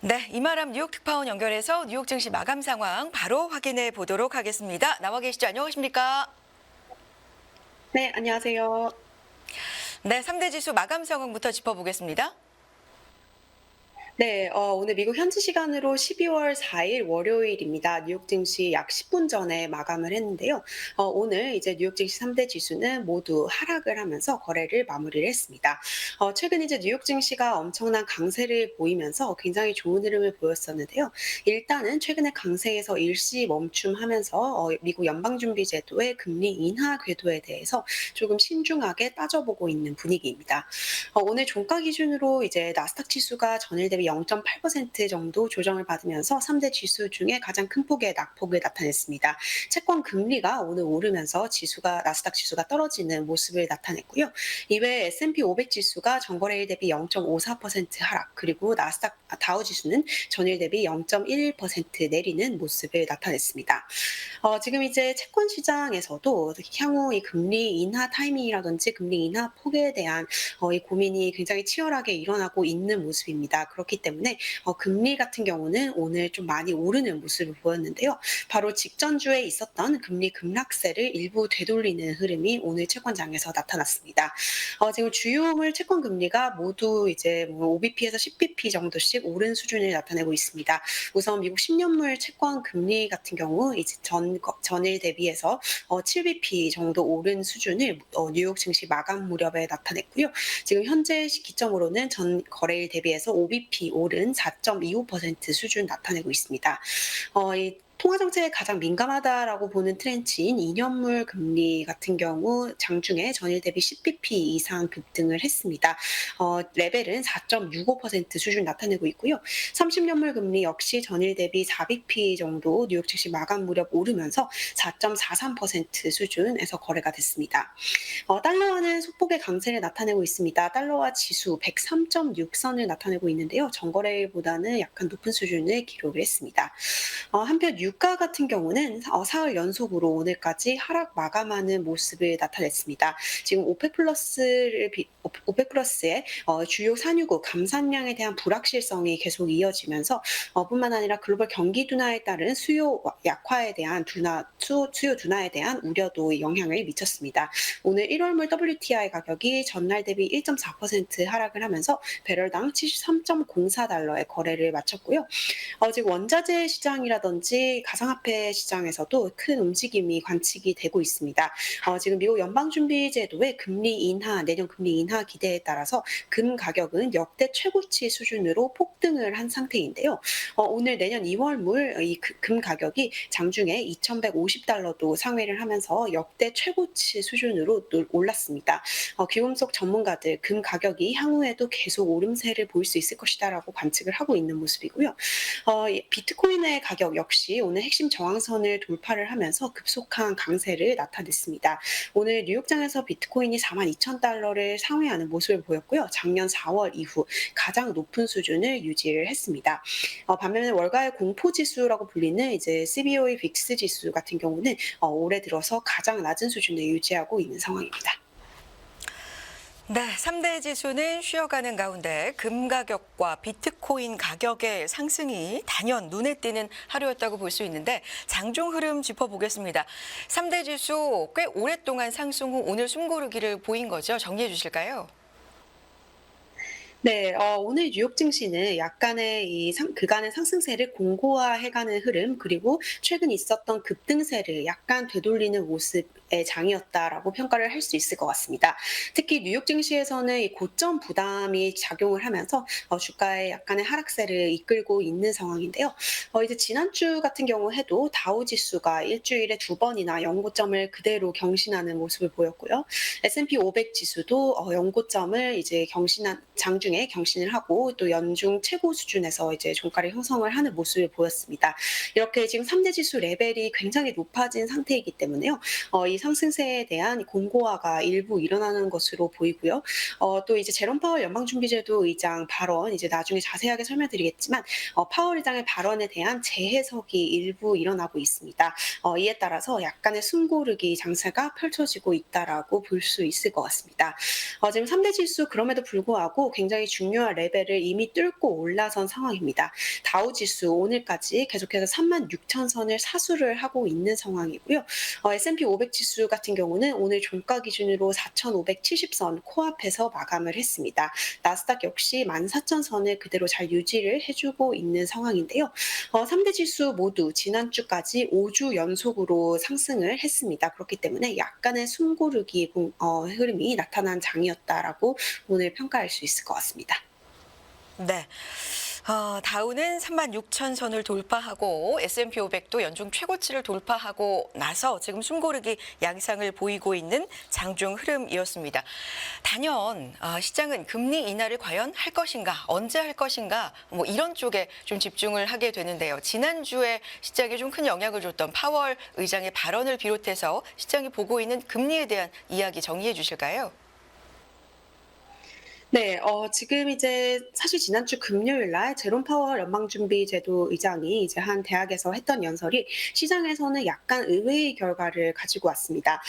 네, 이마람 뉴욕 특파원 연결해서 뉴욕 증시 마감 상황 바로 확인해 보도록 하겠습니다. 나와 계시죠? 안녕하십니까? 네, 안녕하세요. 네, 3대 지수 마감 상황부터 짚어보겠습니다. 네, 오늘 미국 현지 시간으로 12월 4일 월요일입니다. 뉴욕 증시 약 10분 전에 마감을 했는데요. 오늘 이제 뉴욕 증시 3대 지수는 모두 하락을 하면서 거래를 마무리를 했습니다. 최근 이제 뉴욕 증시가 엄청난 강세를 보이면서 굉장히 좋은 흐름을 보였었는데요. 일단은 최근에 강세에서 일시 멈춤하면서 미국 연방준비제도의 금리 인하 궤도에 대해서 조금 신중하게 따져보고 있는 분위기입니다. 오늘 종가 기준으로 이제 나스닥 지수가 전일 대비 0.8% 정도 조정을 받으면서 3대 지수 중에 가장 큰 폭의 낙폭을 나타냈습니다. 채권 금리가 오늘 오르면서 나스닥 지수가 떨어지는 모습을 나타냈고요. 이외에 S&P 500 지수가 전거래일 대비 0.54% 하락, 그리고 다우 지수는 전일 대비 0.11% 내리는 모습을 나타냈습니다. 지금 이제 채권 시장에서도 향후 이 금리 인하 타이밍이라든지 금리 인하 폭에 대한 이 고민이 굉장히 치열하게 일어나고 있는 모습입니다. 그렇기 때문에 금리 같은 경우는 오늘 좀 많이 오르는 모습을 보였는데요. 바로 직전주에 있었던 금리 급락세를 일부 되돌리는 흐름이 오늘 채권장에서 나타났습니다. 지금 주요물 채권 금리가 모두 이제 5bp에서 10bp 정도씩 오른 수준을 나타내고 있습니다. 우선 미국 10년물 채권 금리 같은 경우 이제 전일 대비해서 7bp 정도 오른 수준을 뉴욕 증시 마감 무렵에 나타냈고요. 지금 현재 기점으로는 전 거래일 대비해서 5bp 오른 4.25% 수준 나타내고 있습니다. 이 통화 정책에 가장 민감하다라고 보는 트렌치인 2년물 금리 같은 경우 장중에 전일 대비 10bp 이상 급등을 했습니다. 레벨은 4.65% 수준 나타내고 있고요. 30년물 금리 역시 전일 대비 4bp 정도 뉴욕 증시 마감 무렵 오르면서 4.43% 수준에서 거래가 됐습니다. 달러화는 소폭의 강세를 나타내고 있습니다. 달러화 지수 103.6선을 나타내고 있는데요. 전거래일보다는 약간 높은 수준을 기록을 했습니다. 한편 유가 같은 경우는 사흘 연속으로 오늘까지 하락 마감하는 모습을 나타냈습니다. 지금 오펙 플러스의 주요 산유국 감산량에 대한 불확실성이 계속 이어지면서 뿐만 아니라 글로벌 경기 둔화에 따른 수요 둔화에 대한 우려도 영향을 미쳤습니다. 오늘 1월물 WTI 가격이 전날 대비 1.4% 하락을 하면서 배럴당 73.04달러의 거래를 마쳤고요. 지금 원자재 시장이라든지 가상화폐 시장에서도 큰 움직임이 관측이 되고 있습니다. 지금 미국 연방준비제도의 내년 금리 인하 기대에 따라서 금 가격은 역대 최고치 수준으로 폭등을 한 상태인데요. 오늘 내년 2월물 이 금 가격이 장중에 2,150달러도 상회를 하면서 역대 최고치 수준으로 올랐습니다. 귀금속 전문가들 금 가격이 향후에도 계속 오름세를 보일 수 있을 것이다라고 관측을 하고 있는 모습이고요. 비트코인의 가격 역시 오늘 핵심 저항선을 돌파를 하면서 급속한 강세를 나타냈습니다. 오늘 뉴욕장에서 비트코인이 42,000달러를 상회하는 모습을 보였고요. 작년 4월 이후 가장 높은 수준을 유지를 했습니다. 반면에 월가의 공포지수라고 불리는 이제 CBOE 빅스 지수 같은 경우는 올해 들어서 가장 낮은 수준을 유지하고 있는 상황입니다. 네, 3대 지수는 쉬어가는 가운데 금 가격과 비트코인 가격의 상승이 단연 눈에 띄는 하루였다고 볼 수 있는데 장중 흐름 짚어보겠습니다. 3대 지수 꽤 오랫동안 상승 후 오늘 숨고르기를 보인 거죠. 정리해 주실까요? 네, 오늘 뉴욕 증시는 약간의 그간의 상승세를 공고화해가는 흐름, 그리고 최근 있었던 급등세를 약간 되돌리는 모습의 장이었다라고 평가를 할 수 있을 것 같습니다. 특히 뉴욕 증시에서는 이 고점 부담이 작용을 하면서 주가의 약간의 하락세를 이끌고 있는 상황인데요. 이제 지난주 같은 경우 해도 다우 지수가 일주일에 2번이나 연고점을 그대로 경신하는 모습을 보였고요. S&P 500 지수도 연고점을 이제 장중에 경신을 하고 또 연중 최고 수준에서 이제 종가를 형성을 하는 모습을 보였습니다. 이렇게 지금 3대 지수 레벨이 굉장히 높아진 상태이기 때문에요. 이 상승세에 대한 공고화가 일부 일어나는 것으로 보이고요. 또 이제 제롬 파월 연방준비제도 의장 발언 이제 나중에 자세하게 설명드리겠지만 파월 의장의 발언에 대한 재해석이 일부 일어나고 있습니다. 이에 따라서 약간의 숨고르기 장세가 펼쳐지고 있다라고 볼 수 있을 것 같습니다. 지금 3대 지수 그럼에도 불구하고 굉장히 중요한 레벨을 이미 뚫고 올라선 상황입니다. 다우 지수 오늘까지 계속해서 36,000선을 사수를 하고 있는 상황이고요. S&P 500 지수 같은 경우는 오늘 종가 기준으로 4,570선 코앞에서 마감을 했습니다. 나스닥 역시 14,000선을 그대로 잘 유지를 해주고 있는 상황인데요. 3대 지수 모두 지난주까지 5주 연속으로 상승을 했습니다. 그렇기 때문에 약간의 숨고르기 흐름이 나타난 장이었다라고 오늘 평가할 수 있을 것 같습니다. 네. 다우는 36,000선을 돌파하고 S&P 500도 연중 최고치를 돌파하고 나서 지금 숨고르기 양상을 보이고 있는 장중 흐름이었습니다. 단연 시장은 금리 인하를 과연 할 것인가, 언제 할 것인가 뭐 이런 쪽에 좀 집중을 하게 되는데요. 지난주에 시장에 좀 큰 영향을 줬던 파월 의장의 발언을 비롯해서 시장이 보고 있는 금리에 대한 이야기 정리해 주실까요? 네, 지금 이제 사실 지난주 금요일 날 제롬 파월 연방준비제도 의장이 이제 한 대학에서 했던 연설이 시장에서는 약간 의외의 결과를 가지고 왔습니다.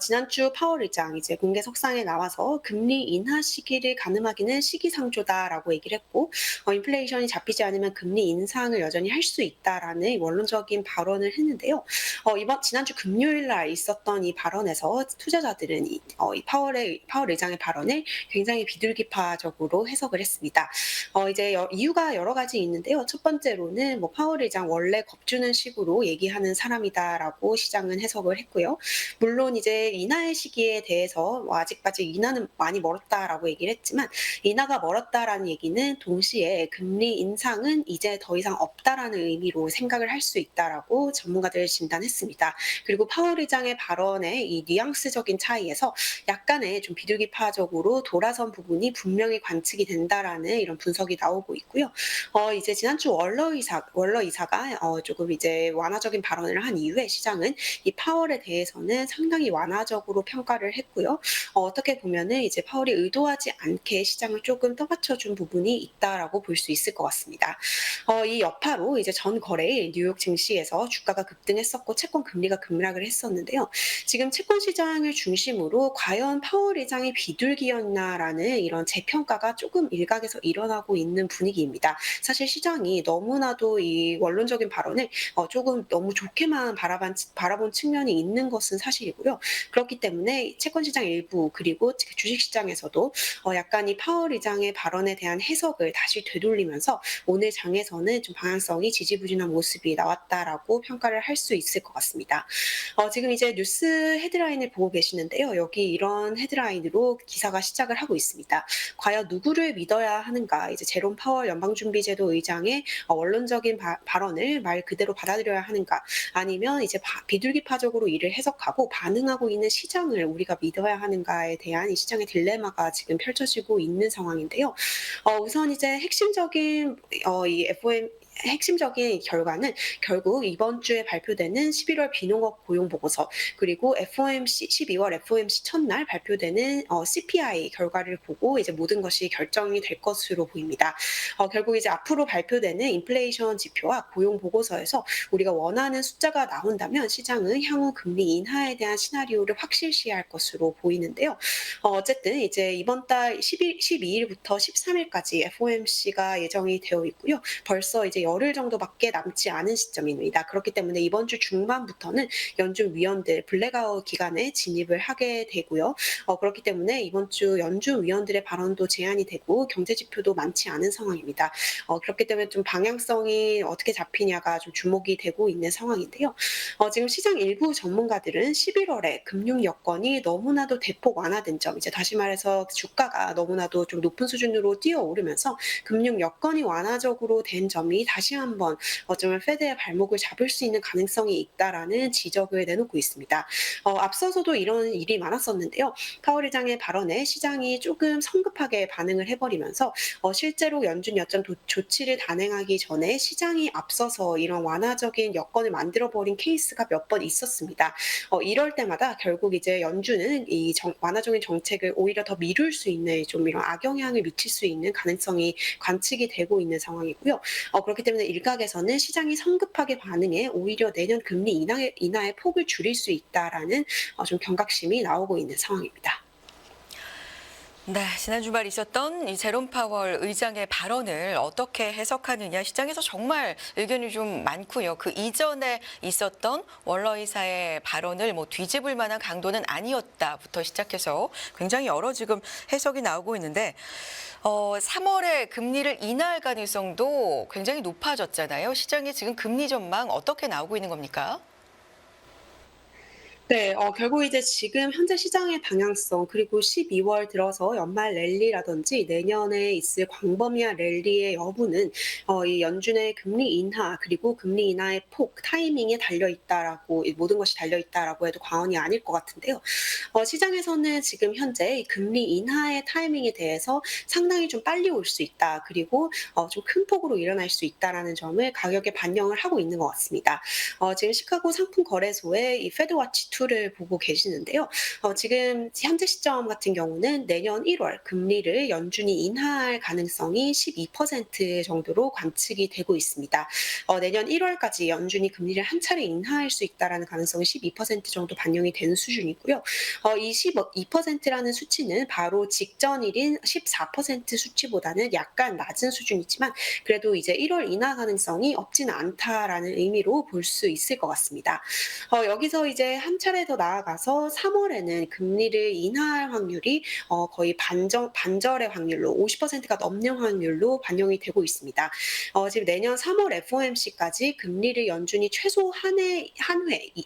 지난주 파월 의장 이제 공개 석상에 나와서 금리 인하 시기를 가늠하기는 시기상조다라고 얘기를 했고, 인플레이션이 잡히지 않으면 금리 인상을 여전히 할 수 있다라는 원론적인 발언을 했는데요. 지난주 금요일 날 있었던 이 발언에서 투자자들은 이 파월 의장의 발언을 굉장히 비둘기파적으로 해석을 했습니다. 이제 이유가 여러 가지 있는데요. 첫 번째로는 뭐 파월 의장 원래 겁주는 식으로 얘기하는 사람이다라고 시장은 해석을 했고요. 물론 이제 인하의 시기에 대해서 뭐 아직까지 인하는 많이 멀었다라고 얘기를 했지만 인하가 멀었다라는 얘기는 동시에 금리 인상은 이제 더 이상 없다라는 의미로 생각을 할 수 있다라고 전문가들 진단했습니다. 그리고 파월 의장의 발언의 이 뉘앙스적인 차이에서 약간의 좀 비둘기파적으로 돌아선 부분이 분명히 관측이 된다라는 이런 분석이 나오고 있고요. 이제 지난주 월러 이사가 조금 이제 완화적인 발언을 한 이후에 시장은 이 파월에 대해서는 상당히 완화적으로 평가를 했고요. 어떻게 보면은 이제 파월이 의도하지 않게 시장을 조금 떠받쳐준 부분이 있다라고 볼 수 있을 것 같습니다. 이 여파로 이제 전 거래일 뉴욕 증시에서 주가가 급등했었고 채권 금리가 급락을 했었는데요. 지금 채권 시장을 중심으로 과연 파월 의장이 비둘기였나라는 이런 재평가가 조금 일각에서 일어나고 있는 분위기입니다. 사실 시장이 너무나도 이 원론적인 발언을 조금 너무 좋게만 바라본 측면이 있는 것은 사실이고요. 그렇기 때문에 채권 시장 일부 그리고 주식 시장에서도 약간 이 파월 의장의 발언에 대한 해석을 다시 되돌리면서 오늘 장에서는 좀 방향성이 지지부진한 모습이 나왔다라고 평가를 할 수 있을 것 같습니다. 지금 이제 뉴스 헤드라인을 보고 계시는데요. 여기 이런 헤드라인으로 기사가 시작을 하고 있습니다. 과연 누구를 믿어야 하는가? 이제 제롬 파월 연방준비제도 의장의 원론적인 발언을 말 그대로 받아들여야 하는가? 아니면 이제 비둘기파적으로 이를 해석하고 반응하고 있는 시장을 우리가 믿어야 하는가에 대한 이 시장의 딜레마가 지금 펼쳐지고 있는 상황인데요. 우선 이제 핵심적인 이 핵심적인 결과는 결국 이번 주에 발표되는 11월 비농업 고용 보고서 그리고 12월 FOMC 첫날 발표되는 CPI 결과를 보고 이제 모든 것이 결정이 될 것으로 보입니다. 결국 이제 앞으로 발표되는 인플레이션 지표와 고용 보고서에서 우리가 원하는 숫자가 나온다면 시장은 향후 금리 인하에 대한 시나리오를 확실시할 것으로 보이는데요. 어쨌든 이제 이번 달 12일부터 13일까지 FOMC가 예정이 되어 있고요. 벌써 이제 열흘 정도밖에 남지 않은 시점입니다. 그렇기 때문에 이번 주 중반부터는 연준 위원들 블랙아웃 기간에 진입을 하게 되고요. 그렇기 때문에 이번 주 연준 위원들의 발언도 제한이 되고 경제 지표도 많지 않은 상황입니다. 그렇기 때문에 좀 방향성이 어떻게 잡히냐가 좀 주목이 되고 있는 상황인데요. 지금 시장 일부 전문가들은 11월에 금융 여건이 너무나도 대폭 완화된 점, 이제 다시 말해서 주가가 너무나도 좀 높은 수준으로 뛰어오르면서 금융 여건이 완화적으로 된 점이 다시 한번 어쩌면 페드의 발목을 잡을 수 있는 가능성이 있다라는 지적을 내놓고 있습니다. 앞서서도 이런 일이 많았었는데요. 파월 의장의 발언에 시장이 조금 성급하게 반응을 해버리면서 실제로 연준 여점 조치를 단행하기 전에 시장이 앞서서 이런 완화적인 여건을 만들어버린 케이스가 몇 번 있었습니다. 이럴 때마다 결국 이제 연준은 이 완화적인 정책을 오히려 더 미룰 수 있는 좀 이런 악영향을 미칠 수 있는 가능성이 관측이 되고 있는 상황이고요. 그렇기 때문에 일각에서는 시장이 성급하게 반응해 오히려 내년 금리 인하의 폭을 줄일 수 있다라는 좀 경각심이 나오고 있는 상황입니다. 네, 지난 주말 있었던 이 제롬 파월 의장의 발언을 어떻게 해석하느냐 시장에서 정말 의견이 좀 많고요. 그 이전에 있었던 월러 이사의 발언을 뭐 뒤집을 만한 강도는 아니었다부터 시작해서 굉장히 여러 지금 해석이 나오고 있는데 3월에 금리를 인하할 가능성도 굉장히 높아졌잖아요. 시장의 지금 금리 전망 어떻게 나오고 있는 겁니까? 네. 결국 이제 지금 현재 시장의 방향성 그리고 12월 들어서 연말 랠리라든지 내년에 있을 광범위한 랠리의 여부는 이 연준의 금리 인하 그리고 금리 인하의 폭, 타이밍에 달려 있다라고 이 모든 것이 달려 있다라고 해도 과언이 아닐 것 같은데요. 시장에서는 지금 현재 이 금리 인하의 타이밍에 대해서 상당히 좀 빨리 올 수 있다. 그리고 좀 큰 폭으로 일어날 수 있다라는 점을 가격에 반영을 하고 있는 것 같습니다. 지금 시카고 상품 거래소의 이 페드워치 2를 보고 계시는데요. 지금 현재 시점 같은 경우는 내년 1월 금리를 연준이 인하할 가능성이 12% 정도로 관측이 되고 있습니다. 내년 1월까지 연준이 금리를 한 차례 인하할 수 있다라는 가능성이 12% 정도 반영이 되는 수준이고요. 이 12%라는 수치는 바로 직전일인 14% 수치보다는 약간 낮은 수준이지만 그래도 이제 1월 인하 가능성이 없지는 않다라는 의미로 볼 수 있을 것 같습니다. 여기서 이제 한 차례 더 나아가서 3월에는 금리를 인하할 확률이 거의 반절의 확률로 50%가 넘는 확률로 반영이 되고 있습니다. 지금 내년 3월 FOMC까지 금리를 연준이 최소 한 회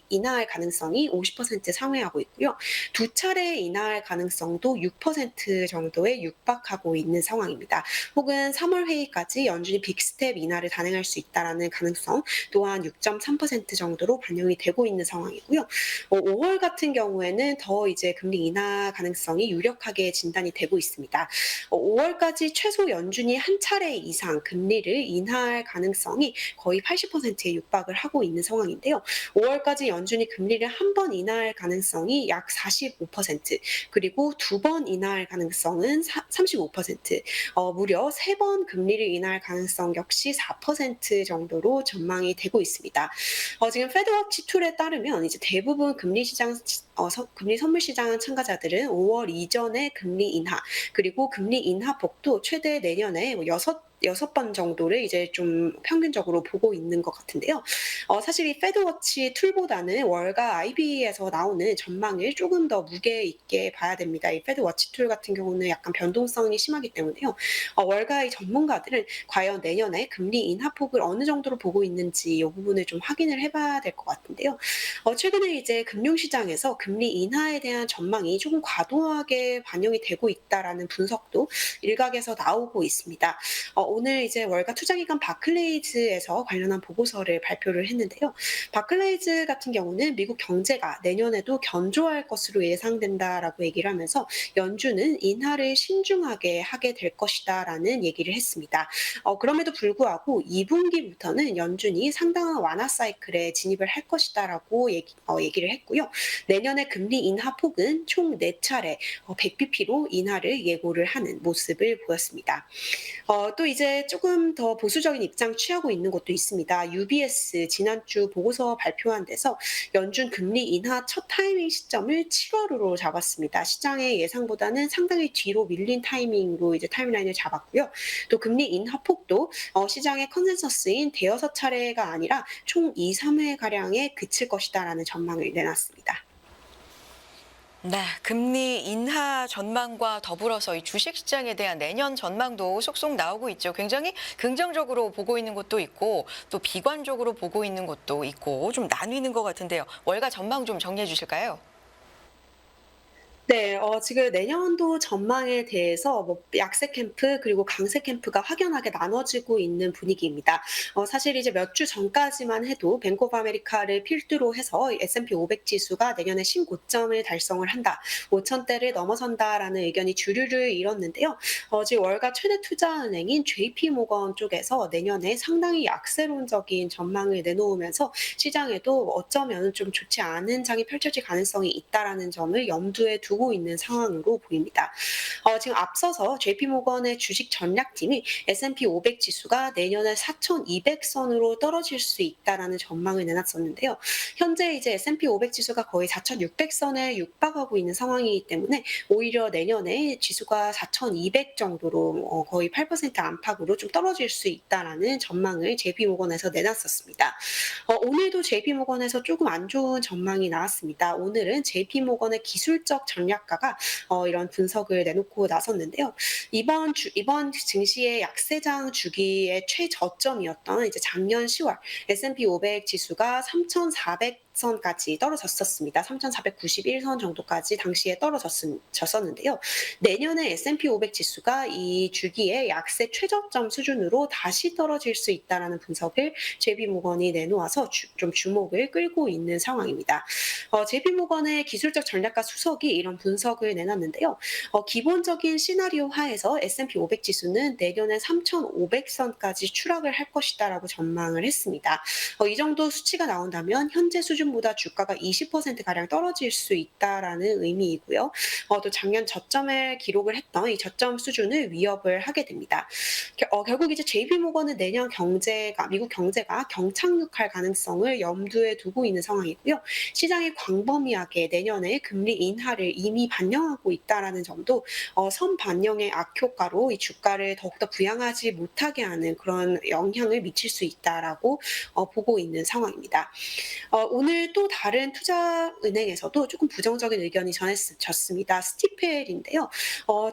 인하할 가능성이 50% 상회하고 있고요. 두 차례 인하할 가능성도 6% 정도에 육박하고 있는 상황입니다. 혹은 3월 회의까지 연준이 빅스텝 인하를 단행할 수 있다라는 가능성 또한 6.3% 정도로 반영이 되고 있는 상황이고요. 5월 같은 경우에는 더 이제 금리 인하 가능성이 유력하게 진단이 되고 있습니다. 5월까지 최소 연준이 한 차례 이상 금리를 인하할 가능성이 거의 80%에 육박을 하고 있는 상황인데요. 5월까지 연준이 금리를 한 번 인하할 가능성이 약 45%, 그리고 두 번 인하할 가능성은 35%, 무려 세 번 금리를 인하할 가능성 역시 4% 정도로 전망이 되고 있습니다. 지금 페드워치 툴에 따르면 이제 대부분 금리 선물 시장 참가자들은 5월 이전에 금리 인하 그리고 금리 인하폭도 최대 내년에 여섯 번 정도를 이제 좀 평균적으로 보고 있는 것 같은데요. 사실 이 페드워치 툴보다는 월가 IB에서 나오는 전망을 조금 더 무게 있게 봐야 됩니다. 이 페드워치 툴 같은 경우는 약간 변동성이 심하기 때문에요. 월가의 전문가들은 과연 내년에 금리 인하폭을 어느 정도로 보고 있는지 이 부분을 좀 확인을 해봐야 될 것 같은데요. 최근에 이제 금융시장에서 금리 인하에 대한 전망이 조금 과도하게 반영이 되고 있다라는 분석도 일각에서 나오고 있습니다. 오늘 이제 월가 투자기관 바클레이즈에서 관련한 보고서를 발표를 했는데요. 바클레이즈 같은 경우는 미국 경제가 내년에도 견조할 것으로 예상된다라고 얘기를 하면서 연준은 인하를 신중하게 하게 될 것이다라는 얘기를 했습니다. 그럼에도 불구하고 2분기부터는 연준이 상당한 완화 사이클에 진입을 할 것이다라고 얘기를 했고요. 내년에 금리 인하 폭은 총 4차례 100bp로 인하를 예고를 하는 모습을 보였습니다. 또 이제 조금 더 보수적인 입장 취하고 있는 곳도 있습니다. UBS 지난주 보고서 발표한 데서 연준 금리 인하 첫 타이밍 시점을 7월으로 잡았습니다. 시장의 예상보다는 상당히 뒤로 밀린 타이밍으로 이제 타임라인을 잡았고요. 또 금리 인하 폭도 시장의 컨센서스인 대여섯 차례가 아니라 총 2, 3회 가량에 그칠 것이다라는 전망을 내놨습니다. 네, 금리 인하 전망과 더불어서 이 주식시장에 대한 내년 전망도 속속 나오고 있죠. 굉장히 긍정적으로 보고 있는 곳도 있고 또 비관적으로 보고 있는 곳도 있고 좀 나뉘는 것 같은데요. 월가 전망 좀 정리해 주실까요? 네. 지금 내년도 전망에 대해서 뭐 약세 캠프 그리고 강세 캠프가 확연하게 나눠지고 있는 분위기입니다. 사실 이제 몇 주 전까지만 해도 뱅크 오브 아메리카를 필두로 해서 S&P 500 지수가 내년에 신고점을 달성을 한다. 5,000대를 넘어선다라는 의견이 주류를 이뤘는데요. 지금 월가 최대 투자은행인 JP 모건 쪽에서 내년에 상당히 약세론적인 전망을 내놓으면서 시장에도 어쩌면 좀 좋지 않은 장이 펼쳐질 가능성이 있다라는 점을 염두에 두고 있는 상황으로 보입니다. 지금 앞서서 JP모건의 주식 전략팀이 S&P 500 지수가 내년에 4,200선으로 떨어질 수 있다라는 전망을 내놨었는데요. 현재 이제 S&P 500 지수가 거의 4,600선에 육박하고 있는 상황이기 때문에 오히려 내년에 지수가 4,200 정도로 거의 8% 안팎으로 좀 떨어질 수 있다라는 전망을 JP모건에서 내놨었습니다. 오늘도 JP모건에서 조금 안 좋은 전망이 나왔습니다. 오늘은 JP모건의 기술적 전략가가 이런 분석을 내놓고 나섰는데요. 이번 증시의 약세장 주기의 최저점이었던 이제 작년 10월 S&P 500 지수가 3,400 선까지 떨어졌었습니다. 3,491선 정도까지 당시에 떨어졌었는데요. 내년에 S&P 500 지수가 이 주기의 약세 최저점 수준으로 다시 떨어질 수 있다라는 분석을 JP모건이 내놓아서 좀 주목을 끌고 있는 상황입니다. JP모건의 기술적 전략가 수석이 이런 분석을 내놨는데요. 기본적인 시나리오 하에서 S&P 500 지수는 내년에 3,500선까지 추락을 할 것이다라고 전망을 했습니다. 이 정도 수치가 나온다면 현재 수준보다 주가가 20%가량 떨어질 수 있다라는 의미이고요. 또 작년 저점을 기록을 했던 이 저점 수준을 위협을 하게 됩니다. 결국 이제 JP모건은 내년 미국 경제가 경착륙할 가능성을 염두에 두고 있는 상황이고요. 시장이 광범위하게 내년에 금리 인하를 이미 반영하고 있다라는 점도 선반영의 악효과로 이 주가를 더욱더 부양하지 못하게 하는 그런 영향을 미칠 수 있다라고 보고 있는 상황입니다. 오늘 또 다른 투자은행에서도 조금 부정적인 의견이 전해졌습니다. 스티펠인데요.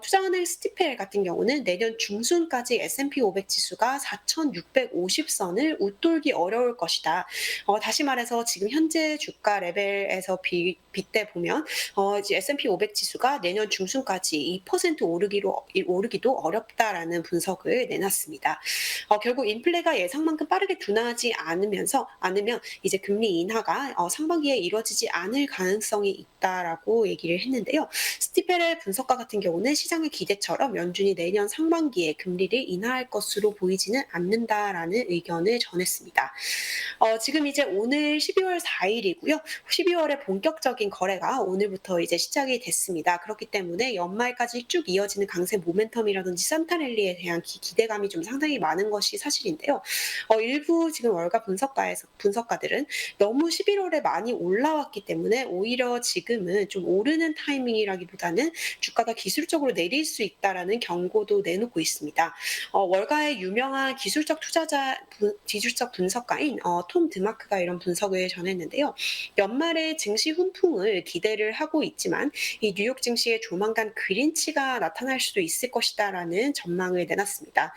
투자은행 스티펠 같은 경우는 내년 중순까지 S&P 500 지수가 4,650선을 웃돌기 어려울 것이다. 다시 말해서 지금 현재 주가 레벨에서 빗대 보면 이제 S&P 500 지수가 내년 중순까지 2% 오르기도 어렵다라는 분석을 내놨습니다. 결국 인플레가 예상만큼 빠르게 둔화하지 않으면 이제 금리 인하가 상반기에 이루어지지 않을 가능성이 있다라고 얘기를 했는데요. 스티펠의 분석가 같은 경우는 시장의 기대처럼 연준이 내년 상반기에 금리를 인하할 것으로 보이지는 않는다라는 의견을 전했습니다. 지금 이제 오늘 12월 4일이고요. 12월에 본격적인 거래가 오늘부터 이제 시작이 됐습니다. 그렇기 때문에 연말까지 쭉 이어지는 강세 모멘텀이라든지 산타랠리에 대한 기대감이 좀 상당히 많은 것이 사실인데요. 일부 지금 월가 분석가들은 너무 11월에 많이 올라왔기 때문에 오히려 지금은 좀 오르는 타이밍이라기보다는 주가가 기술적으로 내릴 수 있다라는 경고도 내놓고 있습니다. 월가의 유명한 기술적 분석가인 톰 드마크가 이런 분석을 전했는데요. 연말에 증시 훈풍을 기대를 하고 있지만 이 뉴욕 증시에 조만간 그린치가 나타날 수도 있을 것이다라는 전망을 내놨습니다.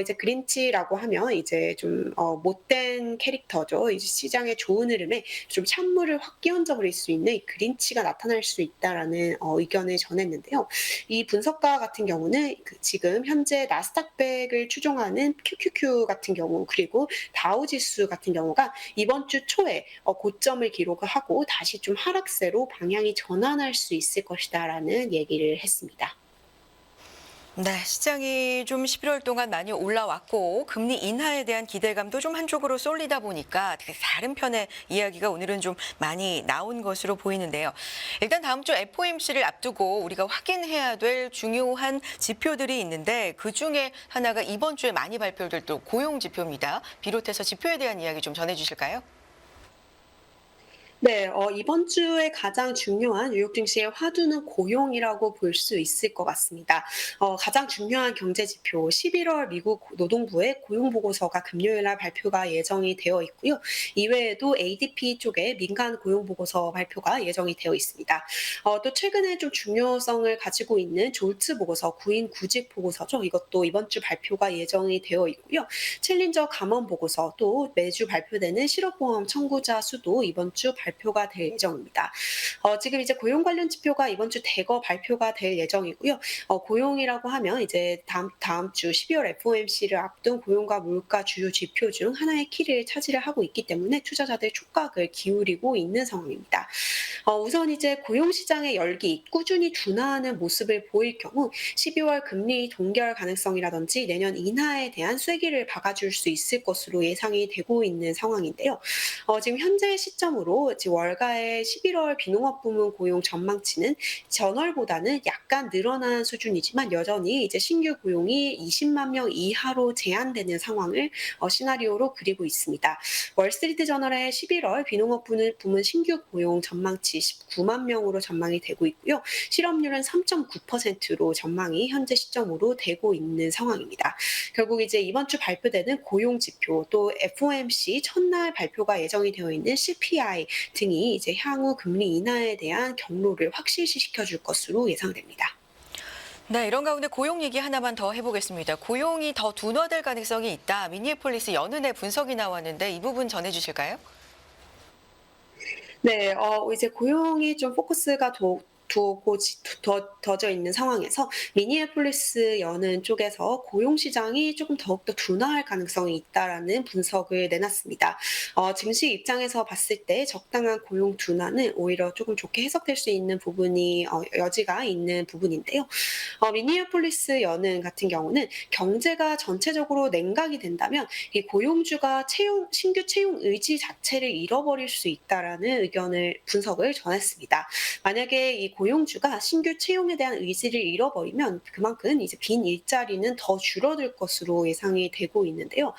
이제 그린치라고 하면 이제 좀 못된 캐릭터죠. 이제 시장의 좋은 흐름에 좀 찬물을 확 끼얹어 버릴 수 있는 그린치가 나타날 수 있다라는 의견을 전했는데요. 이 분석가 같은 경우는 지금 현재 나스닥백을 추종하는 QQQ 같은 경우 그리고 다우지수 같은 경우가 이번 주 초에 고점을 기록을 하고 다시 좀 하락세로 방향이 전환할 수 있을 것이다라는 얘기를 했습니다. 네, 시장이 좀 11월 동안 많이 올라왔고 금리 인하에 대한 기대감도 좀 한쪽으로 쏠리다 보니까 되게 다른 편의 이야기가 오늘은 좀 많이 나온 것으로 보이는데요. 일단 다음 주 FOMC를 앞두고 우리가 확인해야 될 중요한 지표들이 있는데 그중에 하나가 이번 주에 많이 발표될 또 고용 지표입니다. 비롯해서 지표에 대한 이야기 좀 전해주실까요? 네, 이번 주에 가장 중요한 뉴욕 증시의 화두는 고용이라고 볼 수 있을 것 같습니다. 가장 중요한 경제 지표 11월 미국 노동부의 고용 보고서가 금요일 날 발표가 예정이 되어 있고요. 이외에도 ADP 쪽에 민간 고용 보고서 발표가 예정이 되어 있습니다. 또 최근에 좀 중요성을 가지고 있는 졸츠 보고서, 구인 구직 보고서죠. 이것도 이번 주 발표가 예정이 되어 있고요. 챌린저 감원 보고서 또 매주 발표되는 실업보험 청구자 수도 이번 주 발표가 발표가 될 예정입니다. 지금 이제 고용 관련 지표가 이번 주 대거 발표가 될 예정이고요. 고용이라고 하면 이제 다음 주 12월 FOMC를 앞둔 고용과 물가 주요 지표 중 하나의 키를 차지를 하고 있기 때문에 투자자들 촉각을 기울이고 있는 상황입니다. 우선 이제 고용 시장의 열기 꾸준히 둔화하는 모습을 보일 경우 12월 금리 동결 가능성이라든지 내년 인하에 대한 쐐기를 박아줄 수 있을 것으로 예상이 되고 있는 상황인데요. 지금 현재 시점으로 지금 월가의 11월 비농업 부문 고용 전망치는 전월보다는 약간 늘어난 수준이지만 여전히 이제 신규 고용이 20만 명 이하로 제한되는 상황을 시나리오로 그리고 있습니다. 월스트리트 저널의 11월 비농업 부문 신규 고용 전망치 19만 명으로 전망이 되고 있고요. 실업률은 3.9%로 전망이 현재 시점으로 되고 있는 상황입니다. 결국 이제 이번 주 발표되는 고용 지표 또 FOMC 첫날 발표가 예정이 되어 있는 CPI 등이 이제 향후 금리 인하에 대한 경로를 확실시켜줄 것으로 예상됩니다. 네, 이런 가운데 고용 얘기 하나만 더 해보겠습니다. 고용이 더 둔화될 가능성이 있다. 미니애폴리스 연은의 분석이 나왔는데 이 부분 전해주실까요? 네, 이제 고용이 좀 포커스가 더져 있는 상황에서 미니애폴리스 연은 쪽에서 고용 시장이 조금 더욱더 둔화할 가능성이 있다라는 분석을 내놨습니다. 증시 입장에서 봤을 때 적당한 고용 둔화는 오히려 조금 좋게 해석될 수 있는 부분이 여지가 있는 부분인데요. 미니애폴리스 연은 같은 경우는 경제가 전체적으로 냉각이 된다면 이 고용주가 신규 채용 의지 자체를 잃어버릴 수 있다라는 분석을 전했습니다. 만약에 이 고용주가 신규 채용에 대한 의지를 잃어버리면 그만큼 이제 빈 일자리는 더 줄어들 것으로 예상이 되고 있는데요.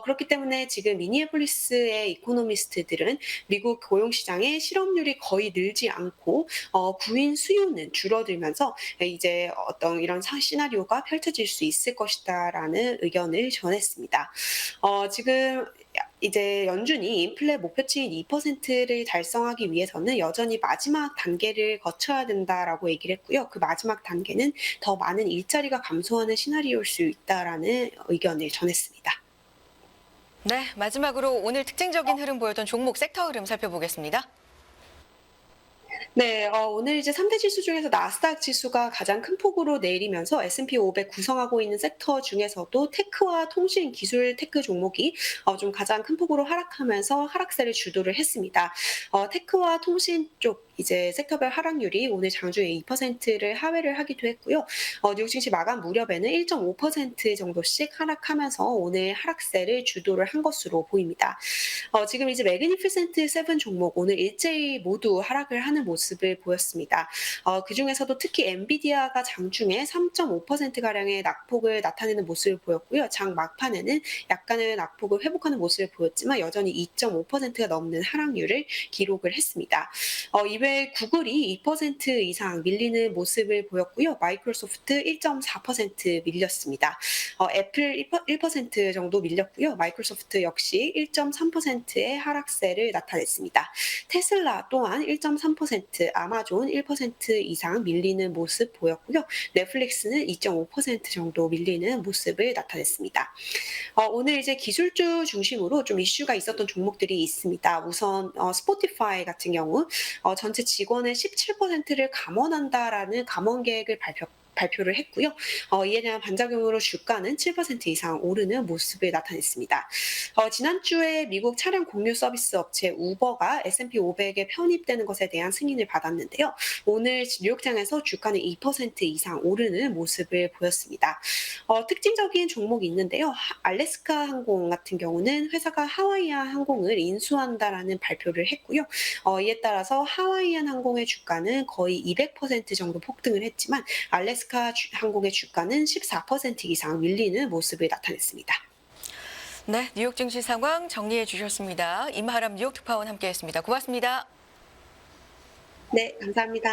그렇기 때문에 지금 미니애폴리스의 이코노미스트들은 미국 고용시장의 실업률이 거의 늘지 않고 구인 수요는 줄어들면서 이제 어떤 이런 시나리오가 펼쳐질 수 있을 것이다라는 의견을 전했습니다. 지금 이제 연준이 인플레 목표치인 2%를 달성하기 위해서는 여전히 마지막 단계를 거쳐야 된다라고 얘기를 했고요. 그 마지막 단계는 더 많은 일자리가 감소하는 시나리오일 수 있다라는 의견을 전했습니다. 네, 마지막으로 오늘 특징적인 흐름 보였던 종목 섹터 흐름 살펴보겠습니다. 네, 오늘 이제 3대 지수 중에서 나스닥 지수가 가장 큰 폭으로 내리면서 S&P 500 구성하고 있는 섹터 중에서도 테크와 통신 기술 테크 종목이 좀 가장 큰 폭으로 하락하면서 하락세를 주도를 했습니다. 테크와 통신 쪽 이제 섹터별 하락률이 오늘 장중에 2%를 하회를 하기도 했고요. 뉴욕 증시 마감 무렵에는 1.5% 정도씩 하락하면서 오늘 하락세를 주도를 한 것으로 보입니다. 지금 이제 매그니피센트 7 종목 오늘 일제히 모두 하락을 하는 모습을 보였습니다. 그 중에서도 특히 엔비디아가 장중에 3.5%가량의 낙폭을 나타내는 모습을 보였고요. 장 막판에는 약간의 낙폭을 회복하는 모습을 보였지만 여전히 2.5%가 넘는 하락률을 기록을 했습니다. 이외에 구글이 2% 이상 밀리는 모습을 보였고요. 마이크로소프트 1.4% 밀렸습니다. 애플 1% 정도 밀렸고요. 마이크로소프트 역시 1.3%의 하락세를 나타냈습니다. 테슬라 또한 1.3%, 아마존 1% 이상 밀리는 모습 보였고요. 넷플릭스는 2.5% 정도 밀리는 모습을 나타냈습니다. 오늘 이제 기술주 중심으로 좀 이슈가 있었던 종목들이 있습니다. 우선 스포티파이 같은 경우 전체 직원의 17%를 감원한다라는 감원 계획을 발표를 했고요. 이에 대한 반작용으로 주가는 7% 이상 오르는 모습을 나타냈습니다. 지난주에 미국 차량 공유 서비스 업체 우버가 S&P 500에 편입되는 것에 대한 승인을 받았는데요. 오늘 뉴욕장에서 주가는 2% 이상 오르는 모습을 보였습니다. 특징적인 종목이 있는데요. 알래스카 항공 같은 경우는 회사가 하와이안 항공을 인수한다라는 발표를 했고요. 이에 따라서 하와이안 항공의 주가는 거의 200% 정도 폭등을 했지만 알래스카 항공의 주가는 14% 이상 밀리는 모습을 나타냈습니다. 네, 뉴욕 증시 상황 정리해 주셨습니다. 임하람 뉴욕 특파원 함께했습니다. 고맙습니다. 네, 감사합니다.